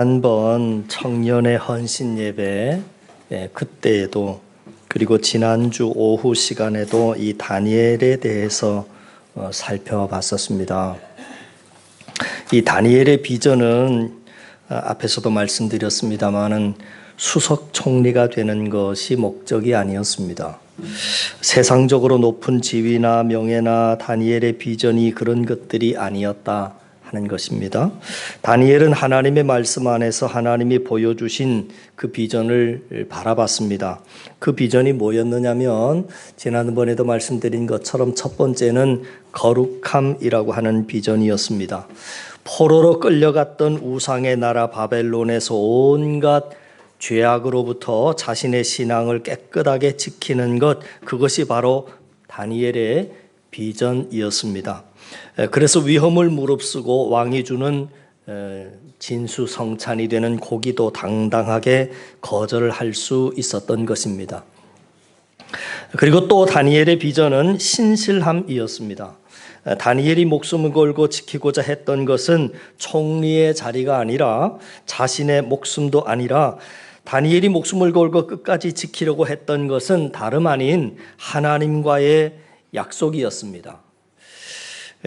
한번 청년의 헌신 예배 그때에도 그리고 지난주 오후 시간에도 이 다니엘에 대해서 살펴봤었습니다. 이 다니엘의 비전은 앞에서도 말씀드렸습니다마는 수석 총리가 되는 것이 목적이 아니었습니다. 세상적으로 높은 지위나 명예나 다니엘의 비전이 그런 것들이 아니었다 하는 것입니다. 다니엘은 하나님의 말씀 안에서 하나님이 보여주신 그 비전을 바라봤습니다. 그 비전이 뭐였느냐면 지난번에도 말씀드린 것처럼 첫 번째는 거룩함이라고 하는 비전이었습니다. 포로로 끌려갔던 우상의 나라 바벨론에서 온갖 죄악으로부터 자신의 신앙을 깨끗하게 지키는 것, 그것이 바로 다니엘의 비전이었습니다. 그래서 위험을 무릅쓰고 왕이 주는 진수성찬이 되는 고기도 당당하게 거절을 할 수 있었던 것입니다. 그리고 또 다니엘의 비전은 신실함이었습니다. 다니엘이 목숨을 걸고 지키고자 했던 것은 총리의 자리가 아니라 자신의 목숨도 아니라 다니엘이 목숨을 걸고 끝까지 지키려고 했던 것은 다름 아닌 하나님과의 약속이었습니다.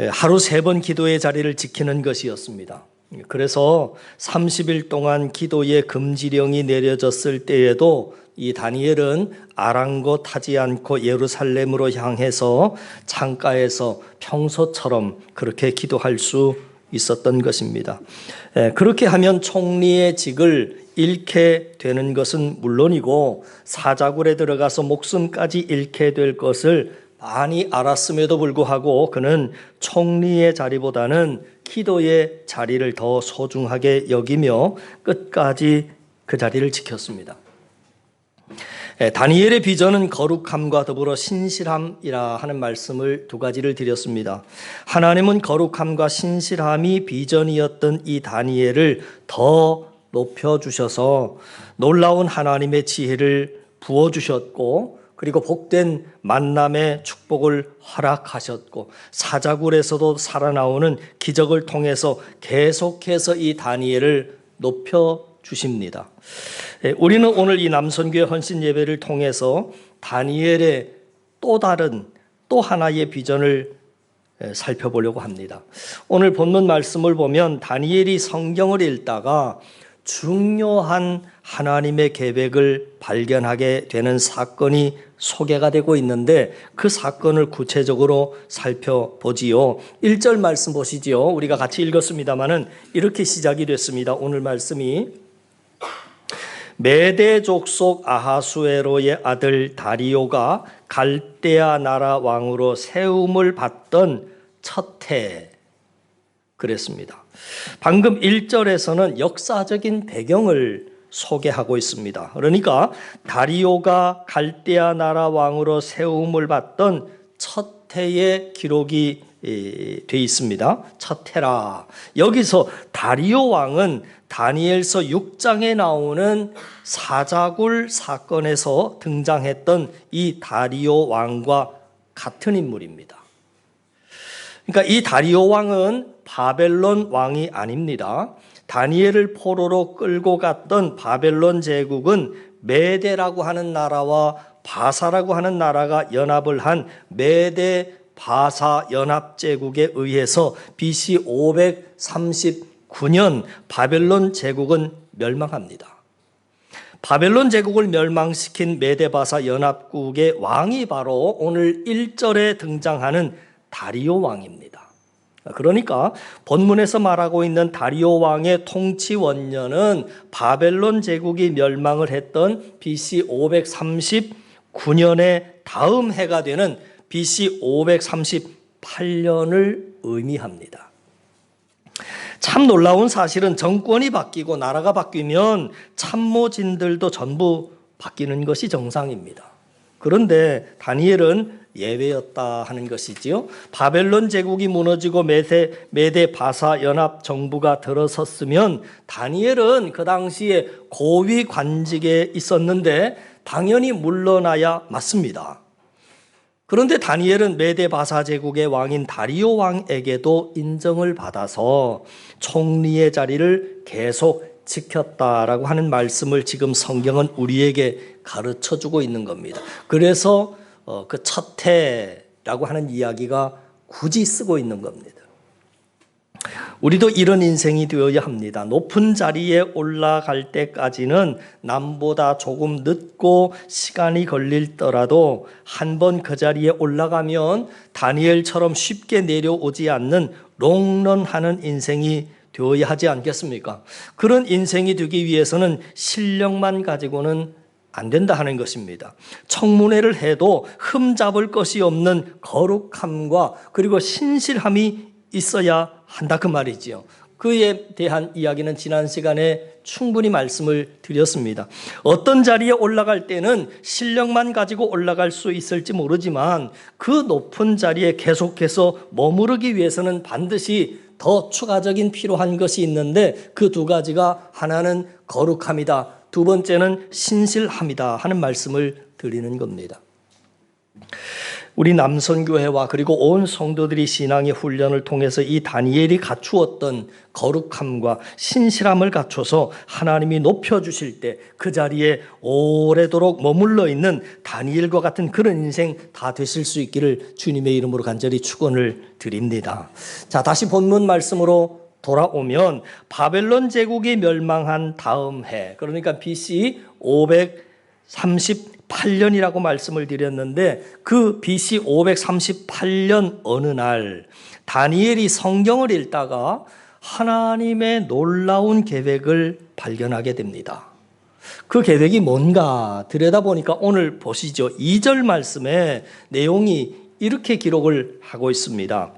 하루 3번 기도의 자리를 지키는 것이었습니다. 그래서 30일 동안 기도의 금지령이 내려졌을 때에도 이 다니엘은 아랑곳하지 않고 예루살렘으로 향해서 창가에서 평소처럼 그렇게 기도할 수 있었던 것입니다. 그렇게 하면 총리의 직을 잃게 되는 것은 물론이고 사자굴에 들어가서 목숨까지 잃게 될 것을 많이 알았음에도 불구하고 그는 총리의 자리보다는 기도의 자리를 더 소중하게 여기며 끝까지 그 자리를 지켰습니다. 다니엘의 비전은 거룩함과 더불어 신실함이라 하는 말씀을 2가지를 드렸습니다. 하나님은 거룩함과 신실함이 비전이었던 이 다니엘을 더 높여주셔서 놀라운 하나님의 지혜를 부어주셨고 그리고 복된 만남의 축복을 허락하셨고 사자굴에서도 살아나오는 기적을 통해서 계속해서 이 다니엘을 높여주십니다. 우리는 오늘 이 남선교회 헌신 예배를 통해서 다니엘의 또 다른 또 하나의 비전을 살펴보려고 합니다. 오늘 본문 말씀을 보면 다니엘이 성경을 읽다가 중요한 하나님의 계획을 발견하게 되는 사건이 소개가 되고 있는데 그 사건을 구체적으로 살펴보지요. 1절 말씀 보시지요. 우리가 같이 읽었습니다마는 이렇게 시작이 됐습니다. 오늘 말씀이 메대 족속 아하수에로의 아들 다리오가 갈대아 나라 왕으로 세움을 받던 첫 해 그랬습니다. 방금 1절에서는 역사적인 배경을 소개하고 있습니다. 그러니까 다리오가 갈대아 나라 왕으로 세움을 받던 첫 해의 기록이 되어 있습니다. 첫 해라. 여기서 다리오 왕은 다니엘서 6장에 나오는 사자굴 사건에서 등장했던 이 다리오 왕과 같은 인물입니다. 그러니까 이 다리오 왕은 바벨론 왕이 아닙니다. 다니엘을 포로로 끌고 갔던 바벨론 제국은 메대라고 하는 나라와 바사라고 하는 나라가 연합을 한 메대 바사 연합 제국에 의해서 BC 539년 바벨론 제국은 멸망합니다. 바벨론 제국을 멸망시킨 메대 바사 연합국의 왕이 바로 오늘 1절에 등장하는 다리오 왕입니다. 그러니까 본문에서 말하고 있는 다리오 왕의 통치 원년은 바벨론 제국이 멸망을 했던 BC 539년의 다음 해가 되는 BC 538년을 의미합니다. 참 놀라운 사실은 정권이 바뀌고 나라가 바뀌면 참모진들도 전부 바뀌는 것이 정상입니다. 그런데 다니엘은 예외였다 하는 것이지요. 바벨론 제국이 무너지고 메대 바사 연합 정부가 들어섰으면 다니엘은 그 당시에 고위 관직에 있었는데 당연히 물러나야 맞습니다. 그런데 다니엘은 메대 바사 제국의 왕인 다리오 왕에게도 인정을 받아서 총리의 자리를 계속 지켰다라고 하는 말씀을 지금 성경은 우리에게 가르쳐주고 있는 겁니다. 그래서 그 첫 해라고 하는 이야기가 굳이 쓰고 있는 겁니다. 우리도 이런 인생이 되어야 합니다. 높은 자리에 올라갈 때까지는 남보다 조금 늦고 시간이 걸릴더라도 한 번 그 자리에 올라가면 다니엘처럼 쉽게 내려오지 않는 롱런하는 인생이 되어야 하지 않겠습니까? 그런 인생이 되기 위해서는 실력만 가지고는 안 된다 하는 것입니다. 청문회를 해도 흠잡을 것이 없는 거룩함과 그리고 신실함이 있어야 한다 그 말이지요. 그에 대한 이야기는 지난 시간에 충분히 말씀을 드렸습니다. 어떤 자리에 올라갈 때는 실력만 가지고 올라갈 수 있을지 모르지만 그 높은 자리에 계속해서 머무르기 위해서는 반드시 더 추가적인 필요한 것이 있는데 그 두 가지가 하나는 거룩함이다. 두 번째는 신실함이다 하는 말씀을 드리는 겁니다. 우리 남선교회와 그리고 온 성도들이 신앙의 훈련을 통해서 이 다니엘이 갖추었던 거룩함과 신실함을 갖춰서 하나님이 높여주실 때 그 자리에 오래도록 머물러 있는 다니엘과 같은 그런 인생 다 되실 수 있기를 주님의 이름으로 간절히 축원을 드립니다. 자, 다시 본문 말씀으로 돌아오면 바벨론 제국이 멸망한 다음 해, 그러니까 BC 538년이라고 말씀을 드렸는데 그 BC 538년 어느 날 다니엘이 성경을 읽다가 하나님의 놀라운 계획을 발견하게 됩니다. 그 계획이 뭔가 들여다보니까 오늘 보시죠. 2절 말씀에 내용이 이렇게 기록을 하고 있습니다.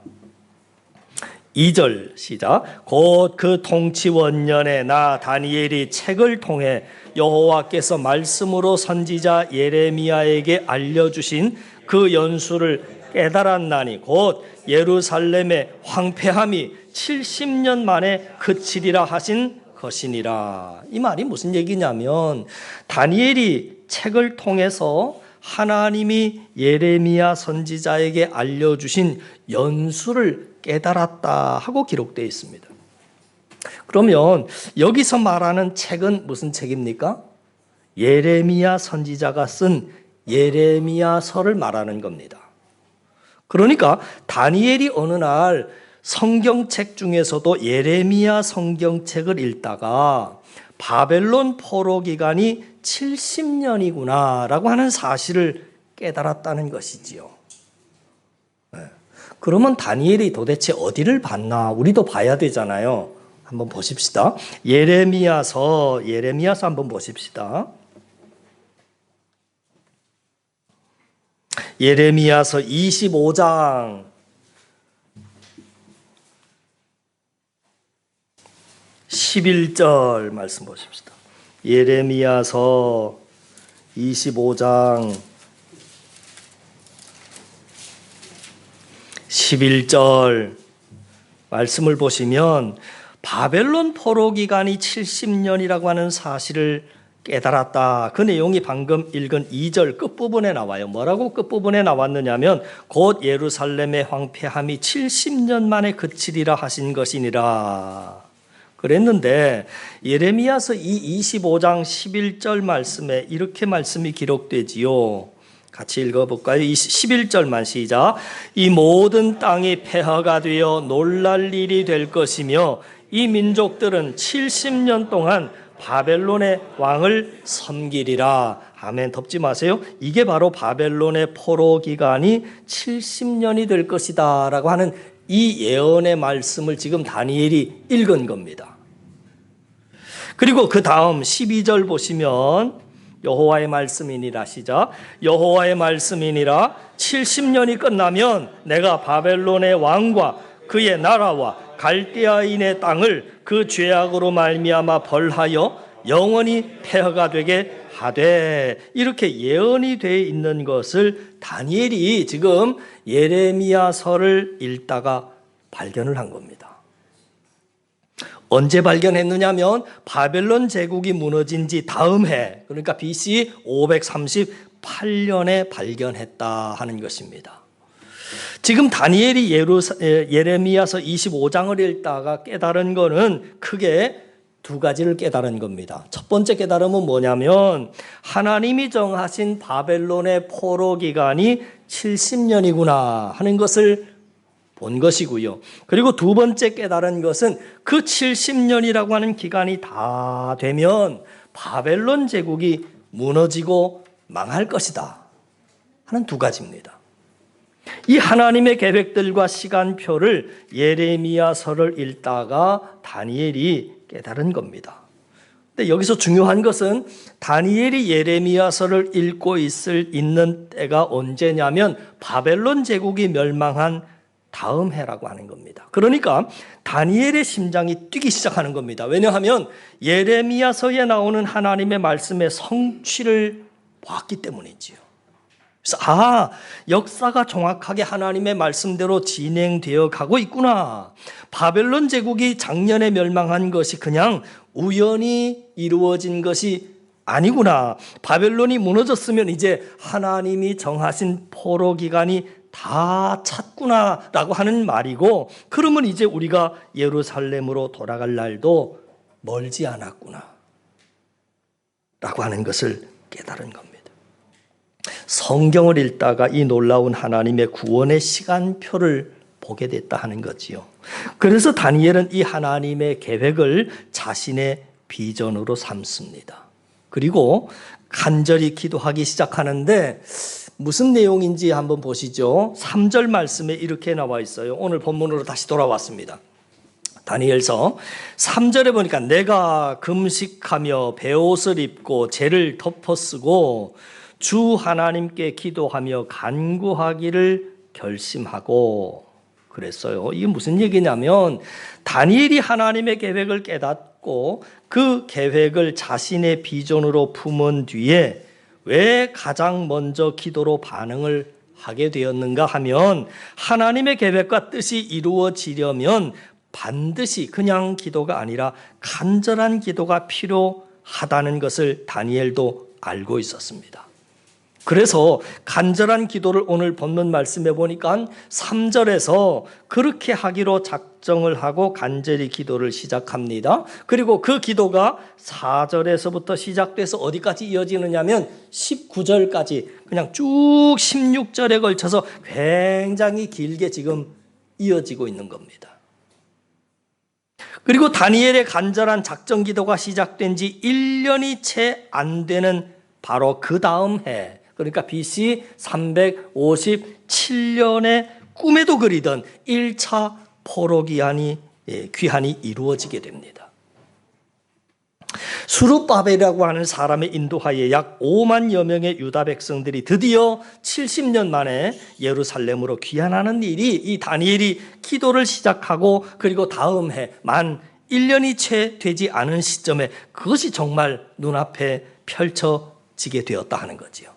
2절 시작. 곧 그 통치 원년에 나 다니엘이 책을 통해 여호와께서 말씀으로 선지자 예레미야에게 알려주신 그 연수를 깨달았나니 곧 예루살렘의 황폐함이 70년 만에 그치리라 하신 것이니라. 이 말이 무슨 얘기냐면 다니엘이 책을 통해서 하나님이 예레미야 선지자에게 알려주신 연수를 깨달았다 하고 기록되어 있습니다. 그러면 여기서 말하는 책은 무슨 책입니까? 예레미야 선지자가 쓴 예레미야서를 말하는 겁니다. 그러니까 다니엘이 어느 날 성경책 중에서도 예레미야 성경책을 읽다가 바벨론 포로 기간이 70년이구나라고 하는 사실을 깨달았다는 것이지요. 그러면 다니엘이 도대체 어디를 봤나? 우리도 봐야 되잖아요. 한번 보십시다. 예레미야서 한번 보십시다. 예레미야서 25장 11절 말씀 보십시다. 예레미야서 25장 11절 말씀을 보시면 바벨론 포로 기간이 70년이라고 하는 사실을 깨달았다. 그 내용이 방금 읽은 2절 끝부분에 나와요. 뭐라고 끝부분에 나왔느냐면 곧 예루살렘의 황폐함이 70년 만에 그치리라 하신 것이니라. 그랬는데 예레미야서 이 25장 11절 말씀에 이렇게 말씀이 기록되지요. 같이 읽어볼까요? 11절만 시작. 이 모든 땅이 폐허가 되어 놀랄 일이 될 것이며 이 민족들은 70년 동안 바벨론의 왕을 섬기리라. 아멘. 덮지 마세요. 이게 바로 바벨론의 포로 기간이 70년이 될 것이다 라고 하는 이 예언의 말씀을 지금 다니엘이 읽은 겁니다. 그리고 그 다음 12절 보시면 여호와의 말씀이니라 시작. 여호와의 말씀이니라 70년이 끝나면 내가 바벨론의 왕과 그의 나라와 갈대아인의 땅을 그 죄악으로 말미암아 벌하여 영원히 폐허가 되게 하되. 이렇게 예언이 되어 있는 것을 다니엘이 지금 예레미야서를 읽다가 발견을 한 겁니다. 언제 발견했느냐면 바벨론 제국이 무너진 지 다음 해, 그러니까 BC 538년에 발견했다 하는 것입니다. 지금 다니엘이 예레미야서 25장을 읽다가 깨달은 것은 크게 두 가지를 깨달은 겁니다. 첫 번째 깨달음은 뭐냐면 하나님이 정하신 바벨론의 포로 기간이 70년이구나 하는 것을 본 것이고요. 그리고 두 번째 깨달은 것은 그 70년이라고 하는 기간이 다 되면 바벨론 제국이 무너지고 망할 것이다 하는 두 가지입니다. 이 하나님의 계획들과 시간표를 예레미야서를 읽다가 다니엘이 깨달은 겁니다. 근데 여기서 중요한 것은 다니엘이 예레미야서를 읽고 있는 때가 언제냐면 바벨론 제국이 멸망한 다음 해라고 하는 겁니다. 그러니까 다니엘의 심장이 뛰기 시작하는 겁니다. 왜냐하면 예레미야서에 나오는 하나님의 말씀의 성취를 봤기 때문이지요. 그래서 역사가 정확하게 하나님의 말씀대로 진행되어 가고 있구나. 바벨론 제국이 작년에 멸망한 것이 그냥 우연히 이루어진 것이 아니구나. 바벨론이 무너졌으면 이제 하나님이 정하신 포로 기간이 다 찼구나라고 하는 말이고, 그러면 이제 우리가 예루살렘으로 돌아갈 날도 멀지 않았구나 라고 하는 것을 깨달은 겁니다. 성경을 읽다가 이 놀라운 하나님의 구원의 시간표를 보게 됐다 하는 거지요. 그래서 다니엘은 이 하나님의 계획을 자신의 비전으로 삼습니다. 그리고 간절히 기도하기 시작하는데 무슨 내용인지 한번 보시죠. 3절 말씀에 이렇게 나와 있어요. 오늘 본문으로 다시 돌아왔습니다. 다니엘서 3절에 보니까 내가 금식하며 베옷을 입고 재를 덮어쓰고 주 하나님께 기도하며 간구하기를 결심하고 그랬어요. 이게 무슨 얘기냐면 다니엘이 하나님의 계획을 깨닫고 그 계획을 자신의 비전으로 품은 뒤에 왜 가장 먼저 기도로 반응을 하게 되었는가 하면 하나님의 계획과 뜻이 이루어지려면 반드시 그냥 기도가 아니라 간절한 기도가 필요하다는 것을 다니엘도 알고 있었습니다. 그래서 간절한 기도를 오늘 본문 말씀해 보니까 3절에서 그렇게 하기로 작정을 하고 간절히 기도를 시작합니다. 그리고 그 기도가 4절에서부터 시작돼서 어디까지 이어지느냐면 19절까지 그냥 쭉 16절에 걸쳐서 굉장히 길게 지금 이어지고 있는 겁니다. 그리고 다니엘의 간절한 작정 기도가 시작된 지 1년이 채 안 되는 바로 그 다음 해, 그러니까 BC 357년에 꿈에도 그리던 1차 포로 귀환이 이루어지게 됩니다. 수룹바벨이라고 하는 사람의 인도하에 약 5만여 명의 유다 백성들이 드디어 70년 만에 예루살렘으로 귀환하는 일이 이 다니엘이 기도를 시작하고 그리고 다음 해 만 1년이 채 되지 않은 시점에 그것이 정말 눈앞에 펼쳐지게 되었다 하는 거지요.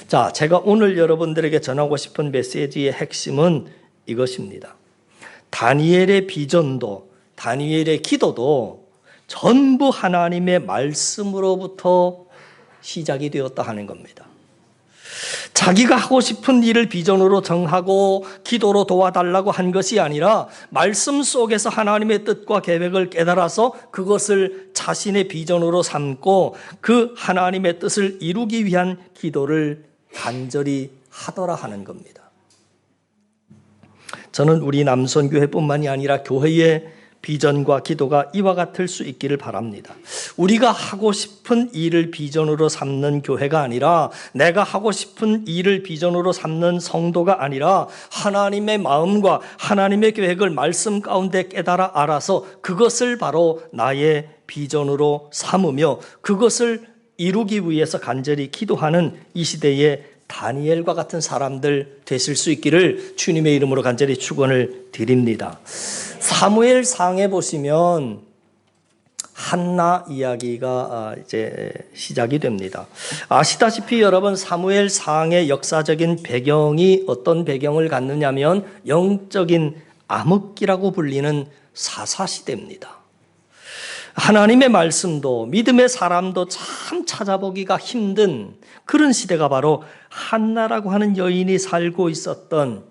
자, 제가 오늘 여러분들에게 전하고 싶은 메시지의 핵심은 이것입니다. 다니엘의 비전도 다니엘의 기도도 전부 하나님의 말씀으로부터 시작이 되었다 하는 겁니다. 자기가 하고 싶은 일을 비전으로 정하고 기도로 도와달라고 한 것이 아니라 말씀 속에서 하나님의 뜻과 계획을 깨달아서 그것을 자신의 비전으로 삼고 그 하나님의 뜻을 이루기 위한 기도를 간절히 하더라 하는 겁니다. 저는 우리 남선교회뿐만이 아니라 교회의 비전과 기도가 이와 같을 수 있기를 바랍니다. 우리가 하고 싶은 일을 비전으로 삼는 교회가 아니라 내가 하고 싶은 일을 비전으로 삼는 성도가 아니라 하나님의 마음과 하나님의 계획을 말씀 가운데 깨달아 알아서 그것을 바로 나의 비전으로 삼으며 그것을 이루기 위해서 간절히 기도하는 이 시대의 다니엘과 같은 사람들 되실 수 있기를 주님의 이름으로 간절히 축원을 드립니다. 사무엘상에 보시면 한나 이야기가 이제 시작이 됩니다. 아시다시피 여러분 사무엘상의 역사적인 배경이 어떤 배경을 갖느냐면 영적인 암흑기라고 불리는 사사시대입니다. 하나님의 말씀도 믿음의 사람도 참 찾아보기가 힘든 그런 시대가 바로 한나라고 하는 여인이 살고 있었던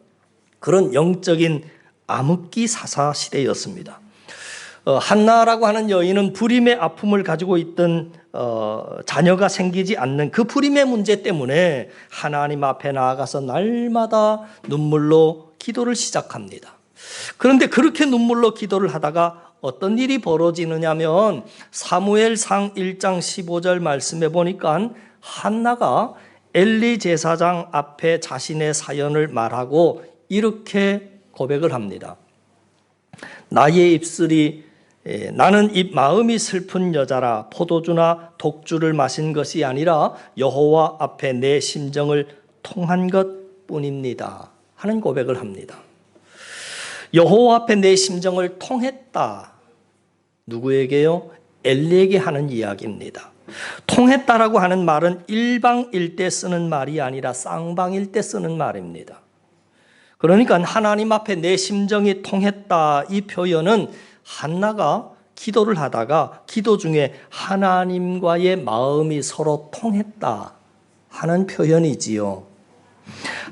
그런 영적인 암흑기 사사 시대였습니다. 한나라고 하는 여인은 불임의 아픔을 가지고 있던 자녀가 생기지 않는 그 불임의 문제 때문에 하나님 앞에 나아가서 날마다 눈물로 기도를 시작합니다. 그런데 그렇게 눈물로 기도를 하다가 어떤 일이 벌어지느냐면 사무엘상 1장 15절 말씀에 보니까 한나가 엘리 제사장 앞에 자신의 사연을 말하고 이렇게 고백을 합니다. 나의 입술이 나는 마음이 슬픈 여자라 포도주나 독주를 마신 것이 아니라 여호와 앞에 내 심정을 통한 것뿐입니다 하는 고백을 합니다. 여호와 앞에 내 심정을 통했다. 누구에게요? 엘리에게 하는 이야기입니다. 통했다라고 하는 말은 일방일 때 쓰는 말이 아니라 쌍방일 때 쓰는 말입니다. 그러니까 하나님 앞에 내 심정이 통했다, 이 표현은 한나가 기도를 하다가 기도 중에 하나님과의 마음이 서로 통했다 하는 표현이지요.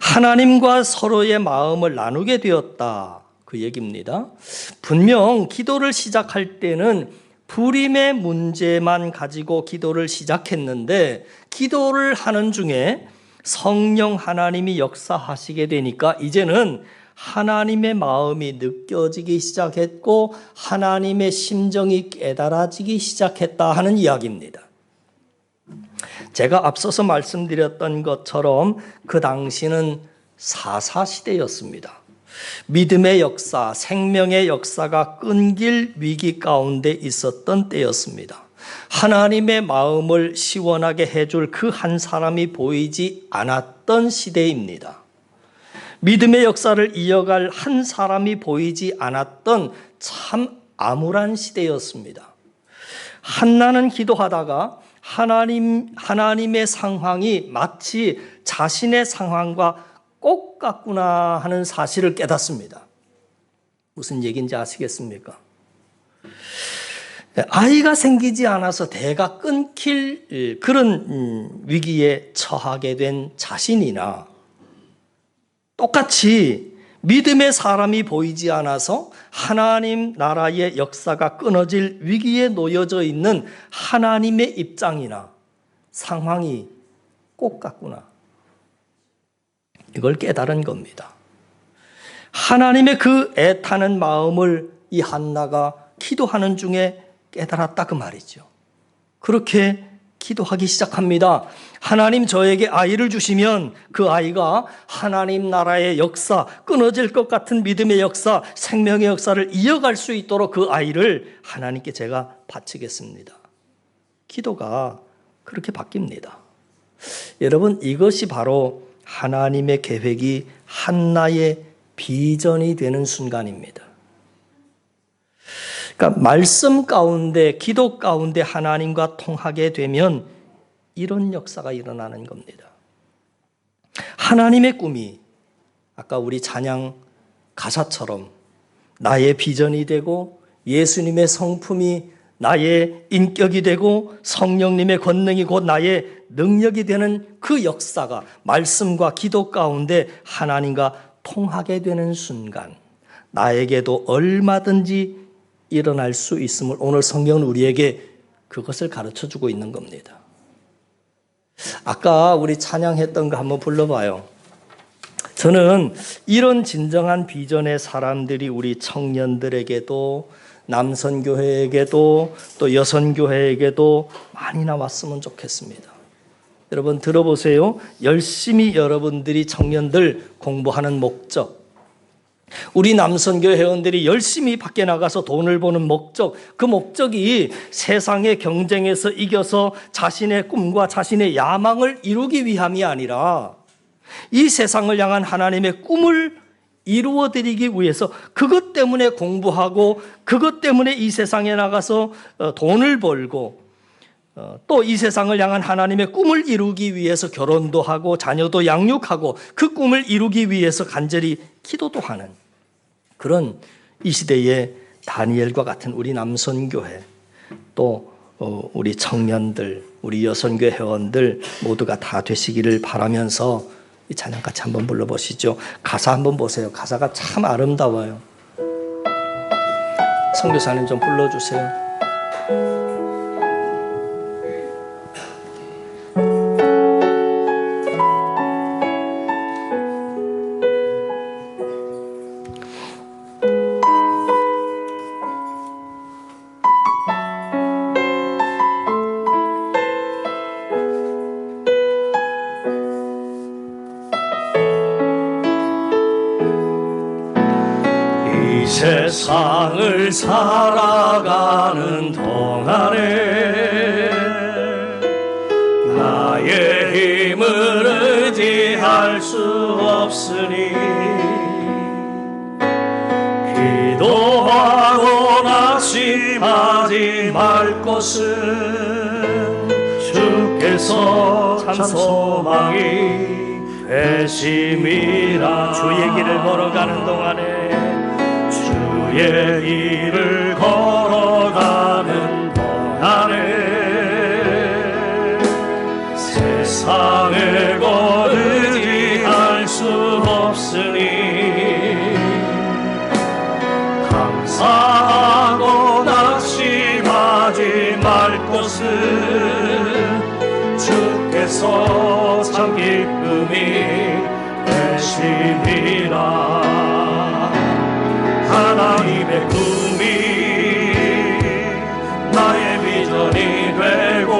하나님과 서로의 마음을 나누게 되었다, 그 얘기입니다. 분명 기도를 시작할 때는 불임의 문제만 가지고 기도를 시작했는데 기도를 하는 중에 성령 하나님이 역사하시게 되니까 이제는 하나님의 마음이 느껴지기 시작했고 하나님의 심정이 깨달아지기 시작했다 하는 이야기입니다. 제가 앞서서 말씀드렸던 것처럼 그 당시는 사사시대였습니다. 믿음의 역사, 생명의 역사가 끊길 위기 가운데 있었던 때였습니다. 하나님의 마음을 시원하게 해줄 그 한 사람이 보이지 않았던 시대입니다. 믿음의 역사를 이어갈 한 사람이 보이지 않았던 참 암울한 시대였습니다. 한나는 기도하다가 하나님의 상황이 마치 자신의 상황과 똑같구나 하는 사실을 깨닫습니다. 무슨 얘기인지 아시겠습니까? 아이가 생기지 않아서 대가 끊길 그런 위기에 처하게 된 자신이나 똑같이 믿음의 사람이 보이지 않아서 하나님 나라의 역사가 끊어질 위기에 놓여져 있는 하나님의 입장이나 상황이 똑같구나, 이걸 깨달은 겁니다. 하나님의 그 애타는 마음을 이 한나가 기도하는 중에 깨달았다, 그 말이죠. 그렇게 기도하기 시작합니다. 하나님, 저에게 아이를 주시면 그 아이가 하나님 나라의 역사, 끊어질 것 같은 믿음의 역사, 생명의 역사를 이어갈 수 있도록 그 아이를 하나님께 제가 바치겠습니다. 기도가 그렇게 바뀝니다. 여러분, 이것이 바로 하나님의 계획이 한나의 비전이 되는 순간입니다. 그러니까 말씀 가운데, 기도 가운데 하나님과 통하게 되면 이런 역사가 일어나는 겁니다. 하나님의 꿈이 아까 우리 찬양 가사처럼 나의 비전이 되고 예수님의 성품이 나의 인격이 되고 성령님의 권능이 곧 나의 능력이 되는 그 역사가 말씀과 기도 가운데 하나님과 통하게 되는 순간 나에게도 얼마든지 일어날 수 있음을 오늘 성경은 우리에게 그것을 가르쳐주고 있는 겁니다. 아까 우리 찬양했던 거 한번 불러봐요. 저는 이런 진정한 비전의 사람들이 우리 청년들에게도 남선교회에게도 또 여선교회에게도 많이 나왔으면 좋겠습니다. 여러분 들어보세요. 열심히 여러분들이 청년들 공부하는 목적, 우리 남선교회 회원들이 열심히 밖에 나가서 돈을 버는 목적, 그 목적이 세상의 경쟁에서 이겨서 자신의 꿈과 자신의 야망을 이루기 위함이 아니라 이 세상을 향한 하나님의 꿈을 이루어드리기 위해서 그것 때문에 공부하고 그것 때문에 이 세상에 나가서 돈을 벌고 또 이 세상을 향한 하나님의 꿈을 이루기 위해서 결혼도 하고 자녀도 양육하고 그 꿈을 이루기 위해서 간절히 기도도 하는 그런 이 시대의 다니엘과 같은 우리 남선교회 또 우리 청년들, 우리 여선교회 회원들 모두가 다 되시기를 바라면서 이 찬양 같이 한번 불러보시죠. 가사 한번 보세요. 가사가 참 아름다워요. 선교사님 좀 불러주세요. 세상을 살아가는 동안에 나의 힘을 의지할 수 없으니 기도하고 낙심하지 말 것은 주께서 참 소망이 되심이라. 주의 길을 걸어가는 동안에 주의 길을 걸어가는 동안에 세상을 의지할 수 없으니 감사하고 낙심하지 말 것은 주께서 참 기쁨이 되심이라. 하나님의 꿈이 나의 비전이 되고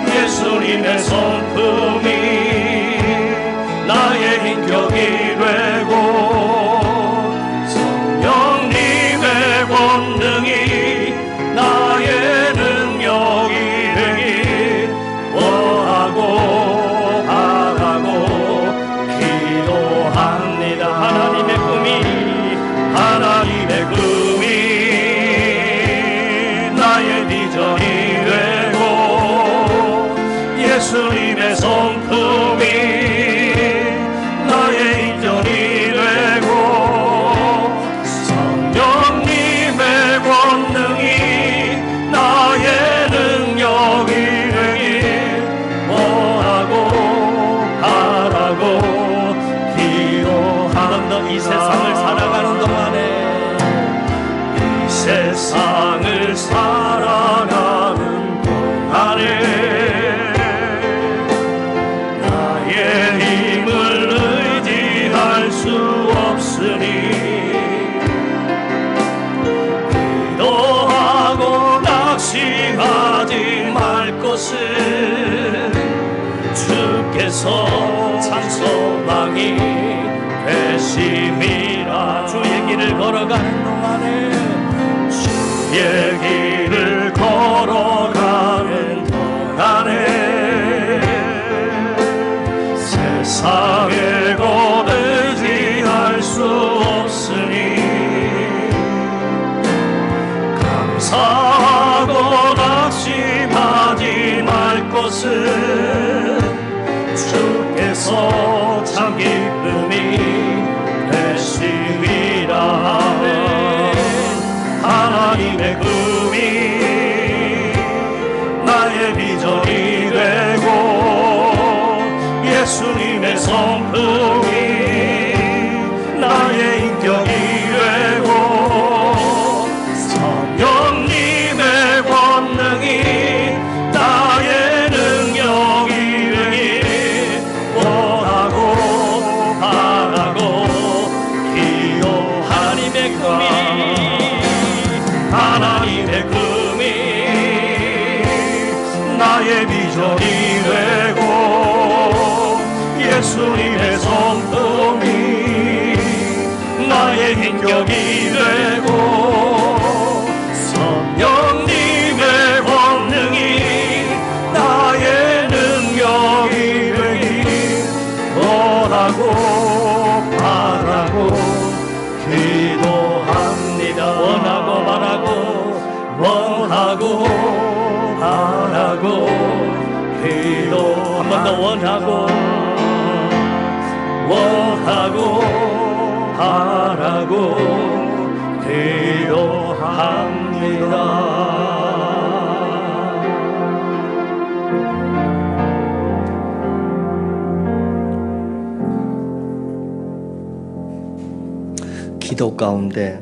예수님의 성품이 나의 인격이 되고 성령님의 권능이 나의 능력이 되길 원하고 바라고 기도합니다. 하나님의 꿈이 나의 비전이 되고 예수님의 성품이 나의 인정이 되고 성령님의 권능이 나의 능력이 되길 원하고 바라고 기도한다. 이 세상을 살아가는 동안에 세상을 살아가는 동안에 나의 힘을 의지할 수 없으니 기도하고 낙심하지 말 것은 주께서 참 소망이 되심이라. 주의 길을 걸어가는 동안에 주의 길을 걸어가는 동안에 세상에 의지할 수 없으니 감사하고 낙심하지 말 것은 주께서 참 기쁨이 되심이라. 하나님의 꿈이 나의 비전이 되고 예수님의 성품이 나의 인격이 되고 성령님의 권능이 나의 능력이 되길 원하고 바라고 기도. 하나님의 꿈이 나의 비전이 되고 예수님의 성품이 나의 인격이 되고 성령님의 권능이 나의 능력이 되길 원하고 바라고 기도합니다. 원하고 바라고 기도. 한 번 더 원하고 바라고 기도합니다. 기도 가운데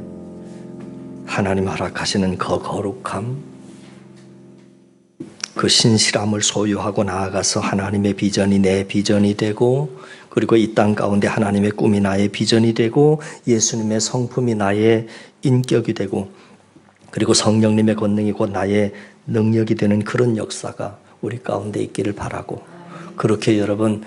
하나님 허락하시는 그 거룩함, 그 신실함을 소유하고 나아가서 하나님의 비전이 내 비전이 되고, 그리고 이 땅 가운데 하나님의 꿈이 나의 비전이 되고, 예수님의 성품이 나의 인격이 되고, 그리고 성령님의 권능이 곧 나의 능력이 되는 그런 역사가 우리 가운데 있기를 바라고, 그렇게 여러분,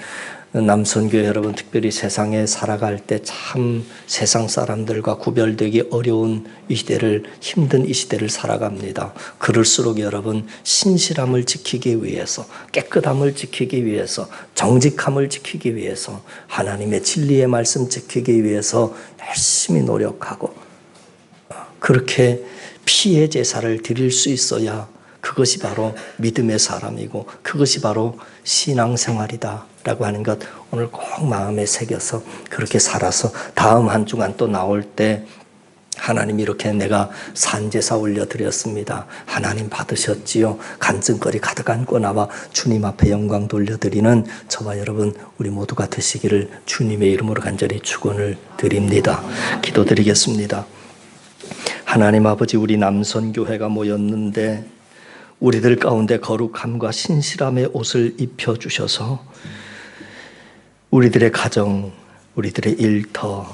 남선교회 여러분, 특별히 세상에 살아갈 때 참 세상 사람들과 구별되기 어려운 이 시대를, 힘든 이 시대를 살아갑니다. 그럴수록 여러분, 신실함을 지키기 위해서, 깨끗함을 지키기 위해서, 정직함을 지키기 위해서, 하나님의 진리의 말씀 지키기 위해서 열심히 노력하고, 그렇게 피의 제사를 드릴 수 있어야 그것이 바로 믿음의 사람이고, 그것이 바로 신앙생활이다 라고 하는 것, 오늘 꼭 마음에 새겨서 그렇게 살아서 다음 한 주간 또 나올 때 하나님 이렇게 내가 산제사 올려드렸습니다, 하나님 받으셨지요, 간증거리 가득 안고 나와 주님 앞에 영광 돌려드리는 저와 여러분 우리 모두가 되시기를 주님의 이름으로 간절히 축원을 드립니다. 기도드리겠습니다. 하나님 아버지, 우리 남선교회가 모였는데 우리들 가운데 거룩함과 신실함의 옷을 입혀주셔서 우리들의 가정, 우리들의 일터,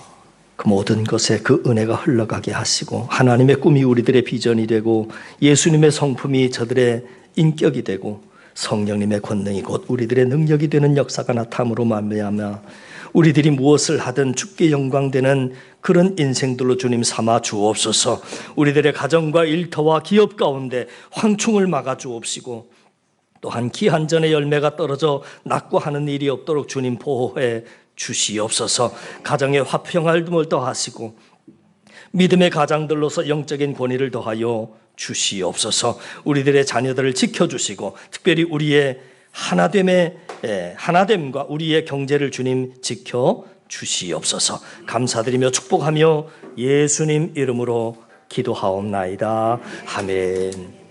그 모든 것에 그 은혜가 흘러가게 하시고, 하나님의 꿈이 우리들의 비전이 되고, 예수님의 성품이 저들의 인격이 되고, 성령님의 권능이 곧 우리들의 능력이 되는 역사가 나타남으로 말미암아 우리들이 무엇을 하든 주께 영광되는 그런 인생들로 주님 삼아 주옵소서. 우리들의 가정과 일터와 기업 가운데 황충을 막아 주옵시고, 또한 기한전의 열매가 떨어져 낙고하는 일이 없도록 주님 보호해 주시옵소서. 가정에 화평함을 더하시고 믿음의 가장들로서 영적인 권위를 더하여 주시옵소서. 우리들의 자녀들을 지켜주시고, 특별히 우리의 하나됨과 우리의 경제를 주님 지켜 주시옵소서. 감사드리며 축복하며 예수님 이름으로 기도하옵나이다. 아멘.